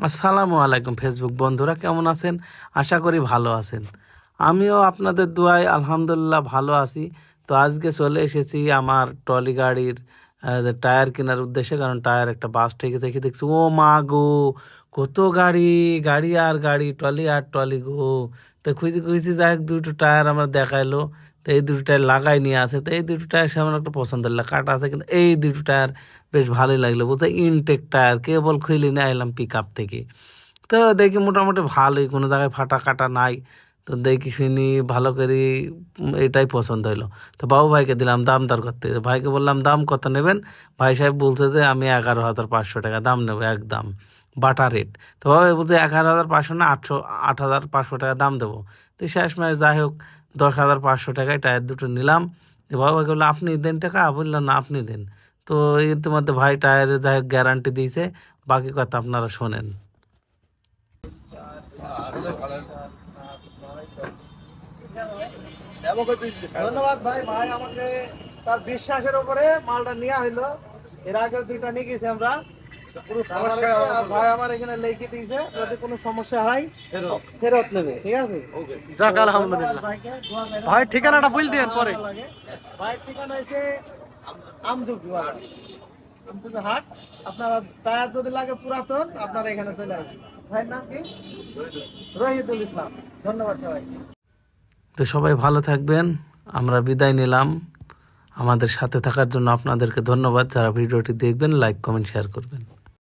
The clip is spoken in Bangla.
আসসালামু আলাইকুম ফেসবুক বন্ধুরা, কেমন আছেন? আশা করি ভালো আছেন। আমিও আপনাদের দোয়ায় আলহামদুলিল্লাহ ভালো আছি। তো আজকে চলে এসেছি আমার ট্রলি গাড়ির টায়ার কেনার উদ্দেশ্যে, কারণ টায়ার একটা বাস ঠিক আছে। দেখছি ও মা গো, কত গাড়ি, গাড়ি আর গাড়ি, ট্রলি আর ট্রলি গো। তো খুঁজে খুঁজে যাই হোক দুটো টায়ার আমার দেখাইলো। তো এই দুটো টায়ার লাগাই নিয়ে আসে। তো এই দুটো টায়ার সেমন একটা পছন্দ হলো, কাটা আছে, কিন্তু এই দুটো টায়ার বেশ ভালোই লাগলো। বলতে ইনটেক টায়ার, কেবল খুলে নিয়ে এলাম পিক আপ থেকে। তো দেখি মোটামুটি ভালোই, কোনো জায়গায় ফাটা কাটা নাই। তো দেখি শুনি ভালো করে এটাই পছন্দ হলো। তো বাবু ভাইকে দিলাম দাম দর করতে। ভাইকে বললাম দাম কত নেবেন? ভাই সাহেব বলছে যে আমি 11,500 টাকা দাম নেবো, একদম বাটা রেট। তো বাবা বলছে 11,500 না, 8,500 টাকা দাম দেবো। তো শেষ মাস যাই হোক 10,500 টাকায় টায়ার দুটো নিলাম। তো বাবা ভাইকে বললো আপনি দেন টাকা, বললাম না আপনি দেন। তো ইতিমধ্যে ভাই টায়ারে যাই হোক গ্যারান্টি দিয়েছে। বাকি কথা আপনারা শোনেন। ধন্যবাদ ভাই। ভাই আমাকে তার বিশ্বাসের উপরে মালটা নেওয়া হইলো। এর আগেও দুইটা নিয়ে গেছি আমরা। ভাই আমার এখানে লিখে দিয়েছে, যদি কোনো সমস্যা হয় ফেরত নেবে। ঠিক আছে, যাক আলহামদুলিল্লাহ। ভাই ঠিকানাটা বল দিন পরে। ভাইয়ের ঠিকানা হয়েছে আমজুকি হাট। আপনার টায়ার যদি লাগে পুরাতন, আপনারা এখানে চলে আসবেন। ভাইয়ের নাম কি? রহিদুল ইসলাম। ধন্যবাদ সবাই। তো সবাই ভালো থাকবেন, আমরা বিদায় নিলাম। আমাদের সাথে থাকার জন্য আপনাদেরকে ধন্যবাদ। যারা ভিডিওটি দেখবেন, লাইক কমেন্ট শেয়ার করবেন।